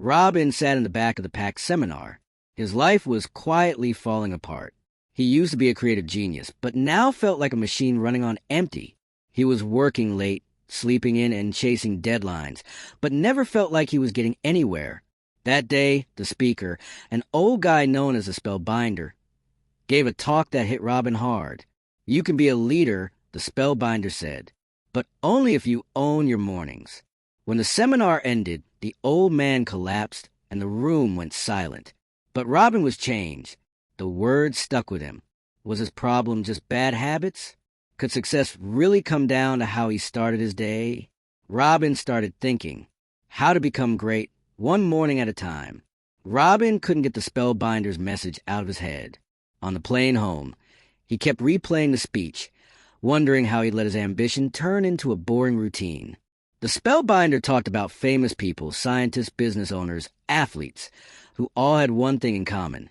Robin sat in the back of the packed seminar. His life was quietly falling apart. He used to be a creative genius, but now felt like a machine running on empty. He was working late, sleeping in, and chasing deadlines, but never felt like he was getting anywhere. That day, the speaker, an old guy known as a Spellbinder, gave a talk that hit Robin hard. You can be a leader, the Spellbinder said, but only if you own your mornings. When the seminar ended, the old man collapsed and the room went silent. But Robin was changed. The words stuck with him. Was his problem just bad habits? Could success really come down to how he started his day? Robin started thinking how to become great one morning at a time. Robin couldn't get the Spellbinder's message out of his head. On the plane home, he kept replaying the speech, wondering how he'd let his ambition turn into a boring routine. The Spellbinder talked about famous people, scientists, business owners, athletes, who all had one thing in common.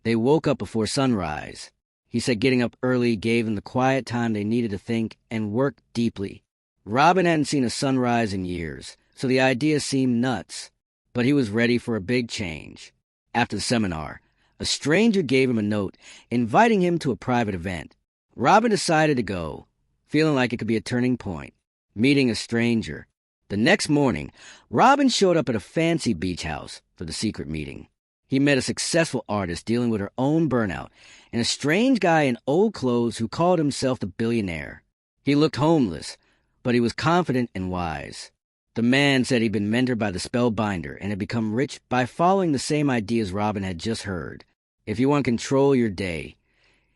They woke up before sunrise. He said getting up early gave them the quiet time they needed to think and work deeply. Robin hadn't seen a sunrise in years, so the idea seemed nuts, but he was ready for a big change. After the seminar, a stranger gave him a note inviting him to a private event. Robin decided to go, feeling like it could be a turning point, meeting a stranger. The next morning, Robin showed up at a fancy beach house for the secret meeting. He met a successful artist dealing with her own burnout and a strange guy in old clothes who called himself the Billionaire. He looked homeless, but he was confident and wise. The man said he'd been mentored by the Spellbinder and had become rich by following the same ideas Robin had just heard. If you want to control your day,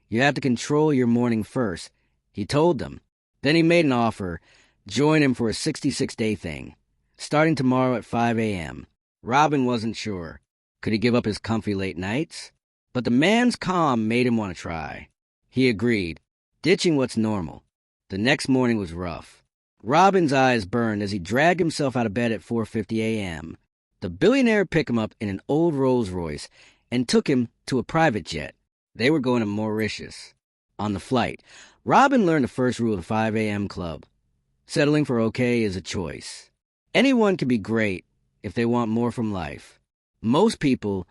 you have to control your morning first, he told them. Then he made an offer. Join him for a 66-day thing, starting tomorrow at 5 a.m. Robin wasn't sure. Could he give up his comfy late nights? But the man's calm made him want to try. He agreed, ditching what's normal. The next morning was rough. Robin's eyes burned as he dragged himself out of bed at 4:50 a.m. The Billionaire picked him up in an old Rolls Royce and took him to a private jet. They were going to Mauritius. On the flight, Robin learned the first rule of the 5 a.m. club. Settling for okay is a choice. Anyone can be great if they want more from life. Most people,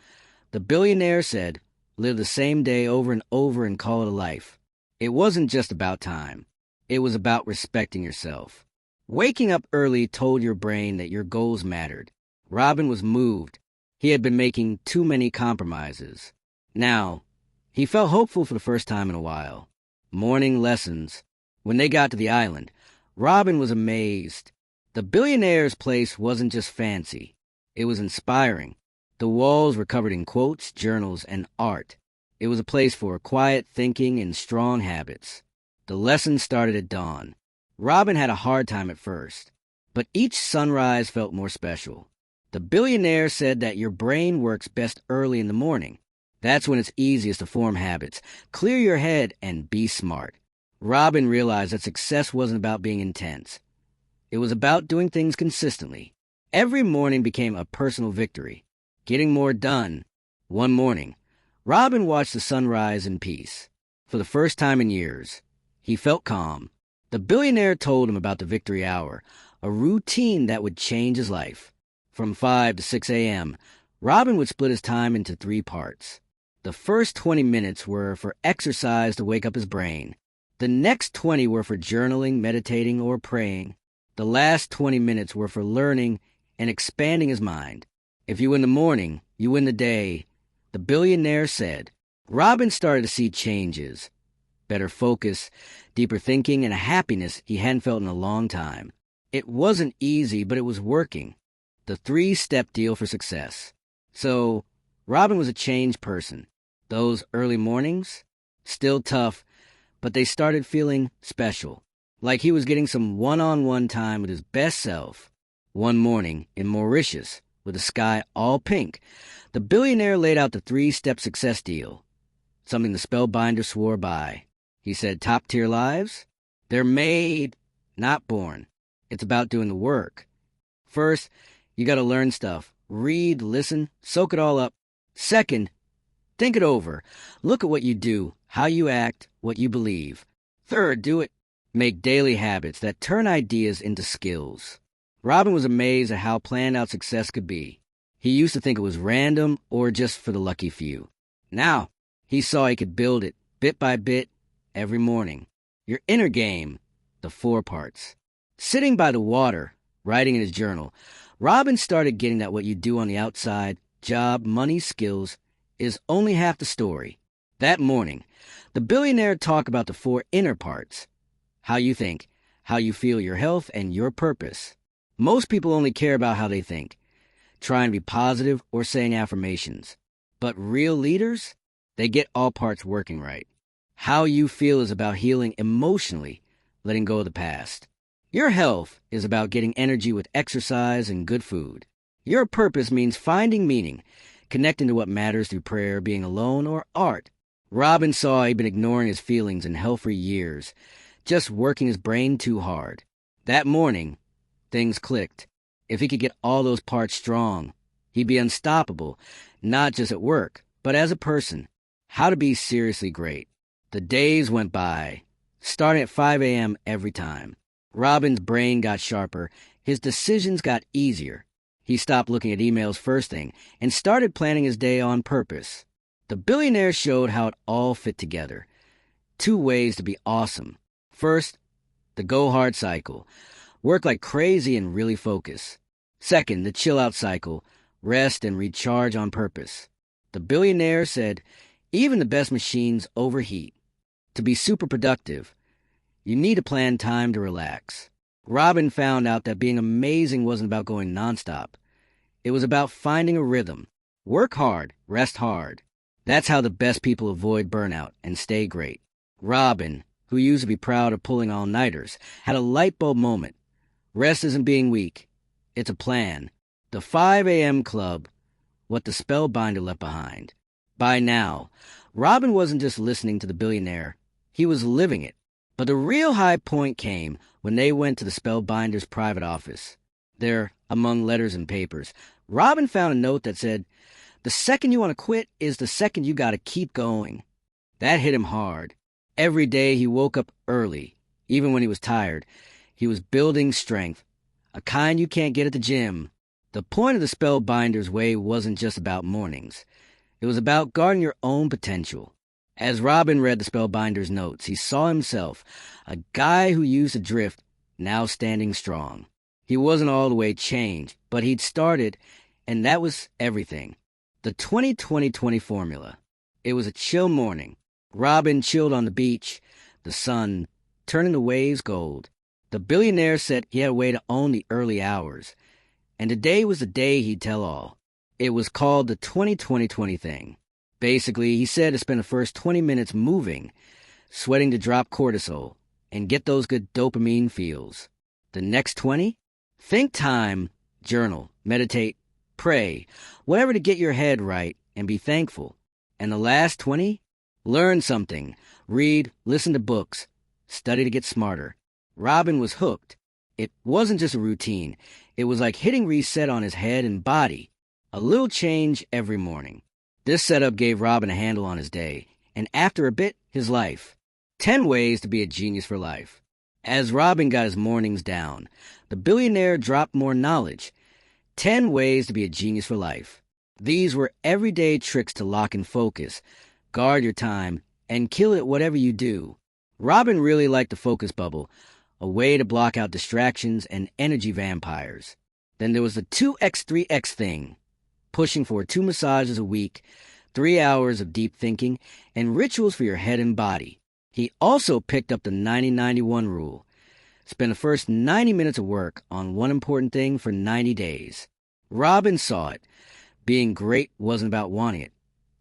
the Billionaire said, live the same day over and over and call it a life. It wasn't just about time. It was about respecting yourself. Waking up early told your brain that your goals mattered. Robin was moved. He had been making too many compromises. Now, he felt hopeful for the first time in a while. Morning lessons. When they got to the island, Robin was amazed. The Billionaire's place wasn't just fancy. It was inspiring. The walls were covered in quotes, journals, and art. It was a place for quiet thinking and strong habits. The lesson started at dawn. Robin had a hard time at first, but each sunrise felt more special. The Billionaire said that your brain works best early in the morning. That's when it's easiest to form habits. Clear your head and be smart. Robin realized that success wasn't about being intense. It was about doing things consistently. Every morning became a personal victory. Getting more done. One morning, Robin watched the sunrise in peace. For the first time in years, he felt calm. The Billionaire told him about the victory hour, a routine that would change his life. From 5 to 6 a.m., Robin would split his time into 3 parts. The first 20 minutes were for exercise to wake up his brain. The next 20 were for journaling, meditating, or praying. The last 20 minutes were for learning and expanding his mind. If you win the morning, you win the day, the Billionaire said. Robin started to see changes. Better focus, deeper thinking, and a happiness he hadn't felt in a long time. It wasn't easy, but it was working. The 3-step deal for success. So, Robin was a changed person. Those early mornings, still tough, but they started feeling special. Like he was getting some one-on-one time with his best self. One morning, in Mauritius, with the sky all pink, the Billionaire laid out the 3-step success deal. Something the Spellbinder swore by. He said, top-tier lives? They're made, not born. It's about doing the work. First, you gotta learn stuff. Read, listen, soak it all up. Second, think it over. Look at what you do, how you act, what you believe. Third, do it. Make daily habits that turn ideas into skills. Robin was amazed at how planned out success could be. He used to think it was random or just for the lucky few. Now, he saw he could build it bit by bit every morning. Your inner game, the 4 parts. Sitting by the water, writing in his journal, Robin started getting that what you do on the outside, job, money, skills, is only half the story. That morning, the billionaire talked about the 4 inner parts. How you think, how you feel, your health, and your purpose. Most people only care about how they think, trying to be positive or saying affirmations. But real leaders, they get all parts working right. How you feel is about healing emotionally, letting go of the past. Your health is about getting energy with exercise and good food. Your purpose means finding meaning, connecting to what matters through prayer, being alone, or art. Robin saw he'd been ignoring his feelings and health for years, just working his brain too hard. That morning, things clicked. If he could get all those parts strong, he'd be unstoppable, not just at work, but as a person. How to be seriously great. The days went by, starting at 5 a.m. every time. Robin's brain got sharper, his decisions got easier. He stopped looking at emails first thing and started planning his day on purpose. The billionaire showed how it all fit together. 2 ways to be awesome. First, the go hard cycle. Work like crazy and really focus. Second, the chill out cycle. Rest and recharge on purpose. The billionaire said, even the best machines overheat. To be super productive, you need to plan time to relax. Robin found out that being amazing wasn't about going nonstop. It was about finding a rhythm. Work hard, rest hard. That's how the best people avoid burnout and stay great. Robin, who used to be proud of pulling all-nighters, had a light bulb moment. Rest isn't being weak. It's a plan. The 5 a.m. club, what the Spellbinder left behind. By now, Robin wasn't just listening to the billionaire. He was living it. But the real high point came when they went to the Spellbinder's private office. There, among letters and papers, Robin found a note that said, "The second you want to quit is the second you got to keep going." That hit him hard. Every day he woke up early, even when he was tired. He was building strength, a kind you can't get at the gym. The point of the Spellbinder's way wasn't just about mornings. It was about guarding your own potential. As Robin read the Spellbinder's notes, he saw himself, a guy who used to drift, now standing strong. He wasn't all the way changed, but he'd started, and that was everything. The 20-20-20 formula. It was a chill morning. Robin chilled on the beach, the sun turning the waves gold. The billionaire said he had a way to own the early hours, and today was the day he'd tell all. It was called the 20-20-20 thing. Basically, he said to spend the first 20 minutes moving, sweating to drop cortisol, and get those good dopamine feels. The next 20? Think time, journal, meditate, pray, whatever to get your head right and be thankful. And the last 20? Learn something, read, listen to books, study to get smarter. Robin was hooked. It wasn't just a routine. It was like hitting reset on his head and body. A little change every morning. This setup gave Robin a handle on his day, and after a bit, his life. 10 ways to be a genius for life. As Robin got his mornings down, the billionaire dropped more knowledge. 10 ways to be a genius for life. These were everyday tricks to lock and focus, guard your time, and kill it whatever you do. Robin really liked the focus bubble, a way to block out distractions and energy vampires. Then there was the 2x3x thing. Pushing for 2 massages a week, 3 hours of deep thinking, and rituals for your head and body. He also picked up the 90-91 rule. Spend the first 90 minutes of work on one important thing for 90 days. Robin saw it. Being great wasn't about wanting it.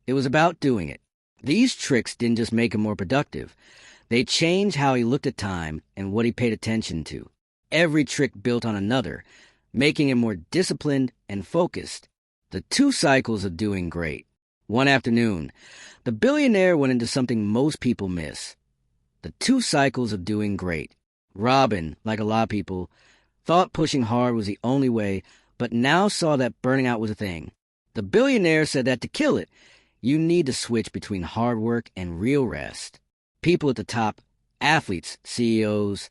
It was about doing it. These tricks didn't just make him more productive. They changed how he looked at time and what he paid attention to. Every trick built on another, making him more disciplined and focused. The 2 cycles of doing great. One afternoon, the billionaire went into something most people miss. The 2 cycles of doing great. Robin, like a lot of people, thought pushing hard was the only way, but now saw that burning out was a thing. The billionaire said that to kill it, you need to switch between hard work and real rest. People at the top, athletes, CEOs,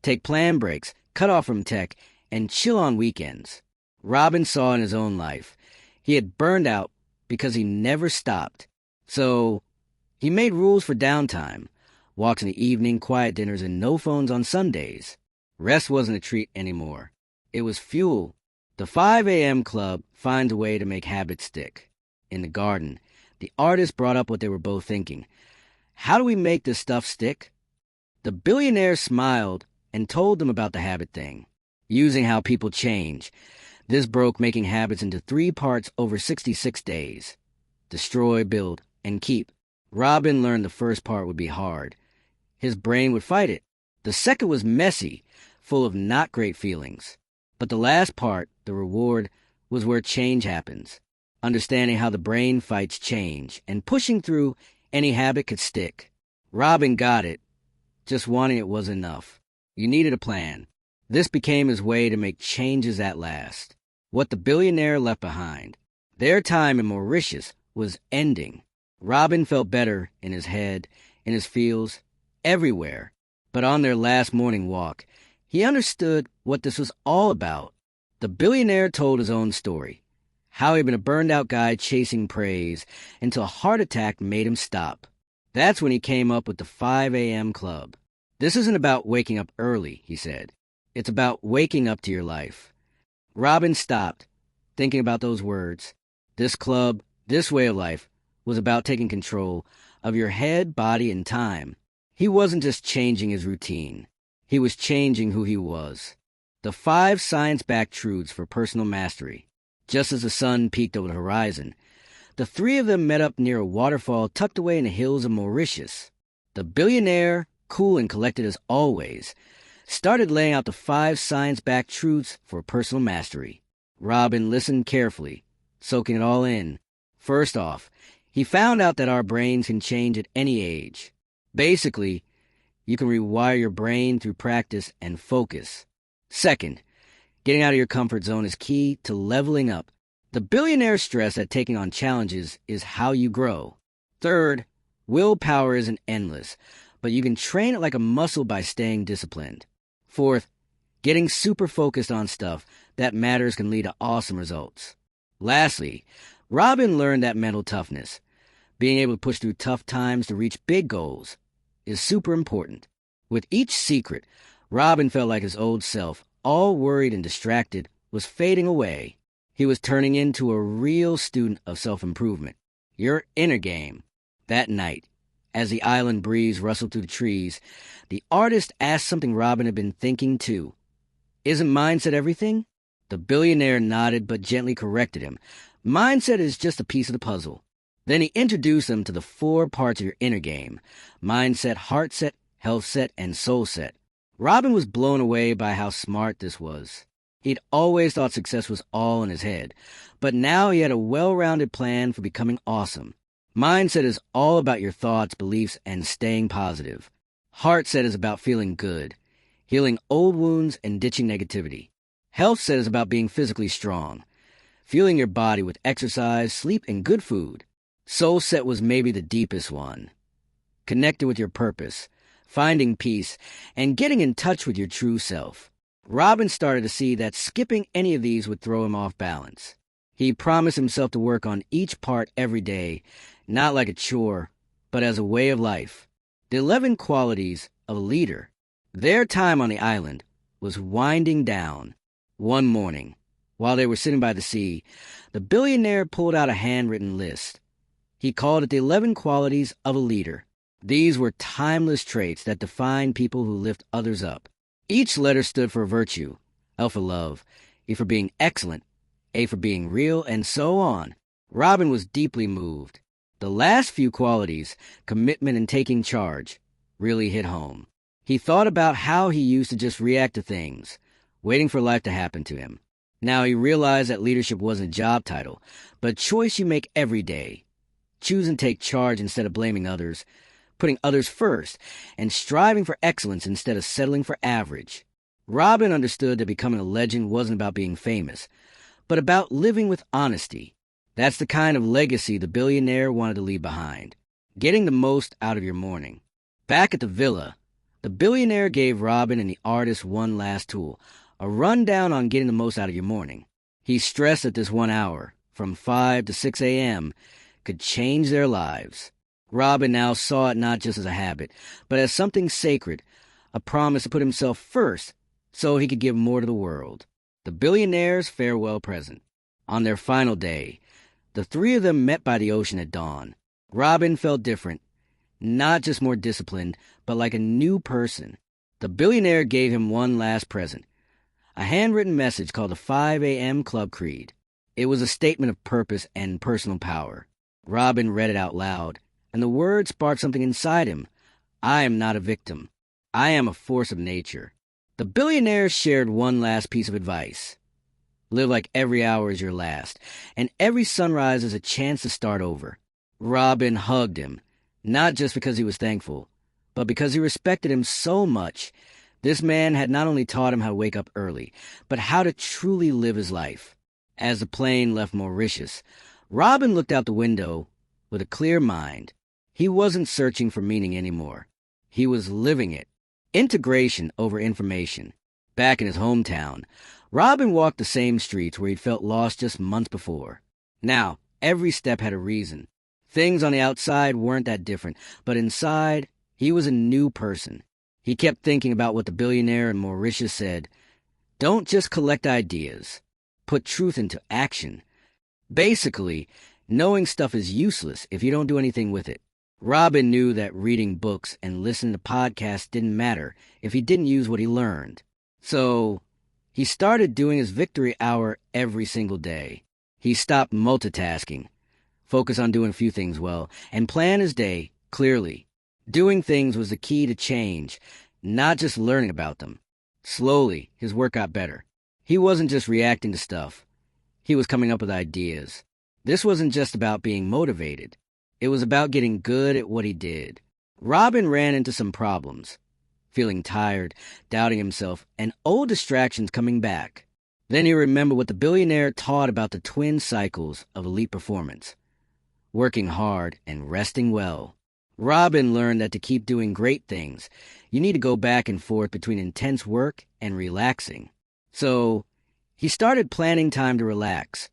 take planned breaks, cut off from tech, and chill on weekends. Robin saw in his own life. He had burned out because he never stopped. So he made rules for downtime, walks in the evening, quiet dinners, and no phones on Sundays. Rest wasn't a treat anymore. It was fuel. The 5 a.m. club finds a way to make habits stick. In the garden, the artist brought up what they were both thinking. How do we make this stuff stick? The billionaire smiled and told them about the habit thing. Using how people change, this broke making habits into 3 parts over 66 days. Destroy, build, and keep. Robin learned the first part would be hard. His brain would fight it. The second was messy, full of not great feelings. But the last part, the reward, was where change happens. Understanding how the brain fights change and pushing through any habit could stick. Robin got it. Just wanting it was enough. You needed a plan. This became his way to make changes that last. What the billionaire left behind. Their time in Mauritius was ending. Robin felt better in his head, in his feels, everywhere. But on their last morning walk, he understood what this was all about. The billionaire told his own story. How he'd been a burned-out guy chasing praise until a heart attack made him stop. That's when he came up with the 5 a.m. club. This isn't about waking up early, he said. It's about waking up to your life. Robin stopped, thinking about those words. This club, this way of life, was about taking control of your head, body, and time. He wasn't just changing his routine. He was changing who he was. The 5 science-backed truths for personal mastery. Just as the sun peaked over the horizon, the 3 of them met up near a waterfall tucked away in the hills of Mauritius. The billionaire, cool and collected as always, started laying out the 5 science-backed truths for personal mastery. Robin listened carefully, soaking it all in. First off, he found out that our brains can change at any age. Basically, you can rewire your brain through practice and focus. Second, getting out of your comfort zone is key to leveling up. The billionaire stressed that taking on challenges is how you grow. Third, willpower isn't endless, but you can train it like a muscle by staying disciplined. Fourth, getting super focused on stuff that matters can lead to awesome results. Lastly, Robin learned that mental toughness, being able to push through tough times to reach big goals, is super important. With each secret, Robin felt like his old self, all worried and distracted, was fading away. He was turning into a real student of self-improvement. Your inner game. That night, as the island breeze rustled through the trees, the artist asked something Robin had been thinking too. Isn't mindset everything? The billionaire nodded but gently corrected him. Mindset is just a piece of the puzzle. Then he introduced them to the 4 parts of your inner game: mindset, heart set, health set, and soul set. Robin was blown away by how smart this was. He'd always thought success was all in his head, but now he had a well-rounded plan for becoming awesome. Mindset is all about your thoughts, beliefs, and staying positive. Heart set is about feeling good, healing old wounds and ditching negativity. Health set is about being physically strong, fueling your body with exercise, sleep, and good food. Soul set was maybe the deepest one. Connected with your purpose, finding peace, and getting in touch with your true self. Robin started to see that skipping any of these would throw him off balance. He promised himself to work on each part every day, not like a chore, but as a way of life. The 11 qualities of a leader. Their time on the island was winding down. One morning, while they were sitting by the sea, the billionaire pulled out a handwritten list. He called it the 11 qualities of a leader. These were timeless traits that define people who lift others up. Each letter stood for a virtue: L for love, E for being excellent, A for being real, and so on. Robin was deeply moved. The last few qualities, commitment and taking charge, really hit home. He thought about how he used to just react to things, waiting for life to happen to him. Now he realized that leadership wasn't a job title, but a choice you make every day. Choosing to take charge instead of blaming others, putting others first, and striving for excellence instead of settling for average. Robin understood that becoming a legend wasn't about being famous, but about living with honesty. That's the kind of legacy the billionaire wanted to leave behind. Getting the most out of your morning. Back at the villa, the billionaire gave Robin and the artist one last tool: a rundown on getting the most out of your morning. He stressed that this 1 hour, from 5 to 6 a.m. could change their lives. Robin now saw it not just as a habit, but as something sacred, a promise to put himself first so he could give more to the world. The Billionaire's farewell present. On their final day, the three of them met by the ocean at dawn. Robin felt different, not just more disciplined, but like a new person. The Billionaire gave him one last present, a handwritten message called the 5 a.m. Club Creed. It was a statement of purpose and personal power. Robin read it out loud, and the words sparked something inside him. I am not a victim. I am a force of nature. The Billionaire shared one last piece of advice. Live like every hour is your last, and every sunrise is a chance to start over. Robin hugged him, not just because he was thankful, but because he respected him so much. This man had not only taught him how to wake up early, but how to truly live his life. As the plane left Mauritius, Robin looked out the window with a clear mind. He wasn't searching for meaning anymore. He was living it. Integration over information. Back in his hometown, Robin walked the same streets where he'd felt lost just months before. Now, every step had a reason. Things on the outside weren't that different, but inside, he was a new person. He kept thinking about what the Billionaire in Mauritius said. Don't just collect ideas. Put truth into action. Basically, knowing stuff is useless if you don't do anything with it. Robin knew that reading books and listening to podcasts didn't matter if he didn't use what he learned. So, he started doing his victory hour every single day. He stopped multitasking, focused on doing a few things well, and planned his day clearly. Doing things was the key to change, not just learning about them. Slowly, his work got better. He wasn't just reacting to stuff. He was coming up with ideas. This wasn't just about being motivated. It was about getting good at what he did. Robin ran into some problems, feeling tired, doubting himself, and old distractions coming back. Then he remembered what the Billionaire taught about the twin cycles of elite performance: working hard and resting well. Robin learned that to keep doing great things, you need to go back and forth between intense work and relaxing. So, he started planning time to relax.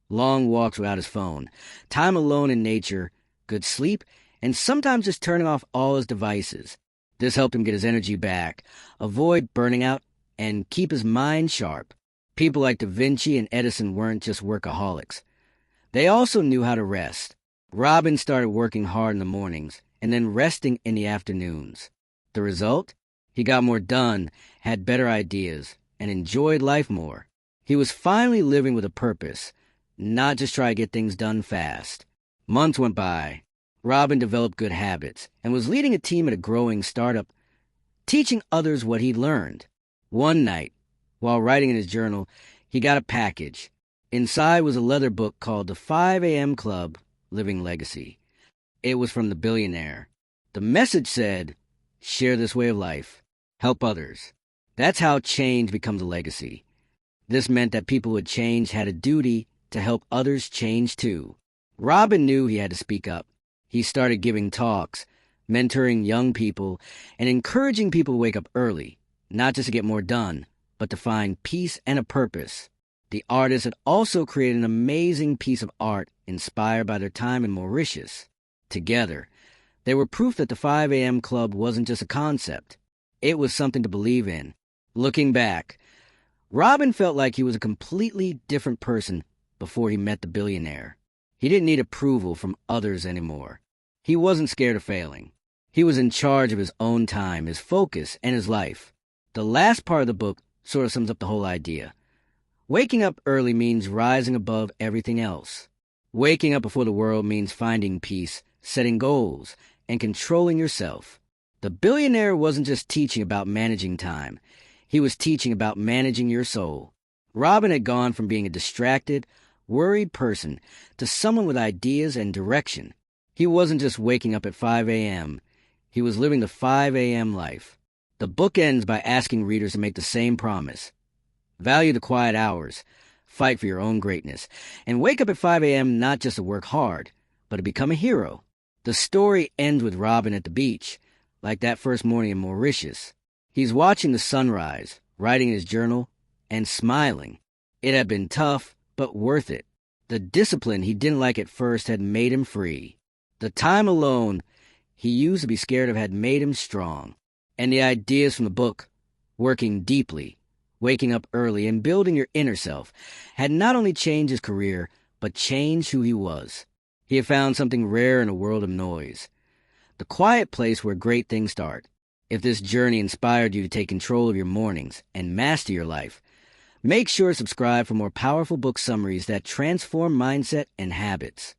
Long walks without his phone, time alone in nature, good sleep, and sometimes just turning off all his devices. This helped him get his energy back, avoid burning out, and keep his mind sharp. People like Da Vinci and Edison weren't just workaholics. They also knew how to rest. Robin started working hard in the mornings and then resting in the afternoons. The result? He got more done, had better ideas, and enjoyed life more. He was finally living with a purpose, not just trying to get things done fast. Months went by. Robin developed good habits and was leading a team at a growing startup, teaching others what he'd learned. One night, while writing in his journal, he got a package. Inside was a leather book called The 5 a.m. Club Living Legacy. It was from the Billionaire. The message said, share this way of life. Help others. That's how change becomes a legacy. This meant that people who had changed had a duty to help others change too. Robin knew he had to speak up. He started giving talks, mentoring young people, and encouraging people to wake up early, not just to get more done, but to find peace and a purpose. The artist had also created an amazing piece of art inspired by their time in Mauritius. Together, they were proof that the 5 a.m. Club wasn't just a concept. It was something to believe in. Looking back, Robin felt like he was a completely different person before he met the Billionaire. He didn't need approval from others anymore. He wasn't scared of failing. He was in charge of his own time, his focus, and his life. The last part of the book sort of sums up the whole idea. Waking up early means rising above everything else. Waking up before the world means finding peace, setting goals, and controlling yourself. The Billionaire wasn't just teaching about managing time. He was teaching about managing your soul. Robin had gone from being a distracted, worried person to someone with ideas and direction. He wasn't just waking up at 5 a.m. He was living the 5 a.m. life. The book ends by asking readers to make the same promise. Value the quiet hours, fight for your own greatness, and wake up at 5 a.m. not just to work hard, but to become a hero. The story ends with Robin at the beach, like that first morning in Mauritius. He's watching the sunrise, writing in his journal, and smiling. It had been tough, but worth it. The discipline he didn't like at first had made him free. The time alone he used to be scared of had made him strong. And the ideas from the book, working deeply, waking up early, and building your inner self, had not only changed his career, but changed who he was. He had found something rare in a world of noise. The quiet place where great things start. If this journey inspired you to take control of your mornings and master your life, make sure to subscribe for more powerful book summaries that transform mindset and habits.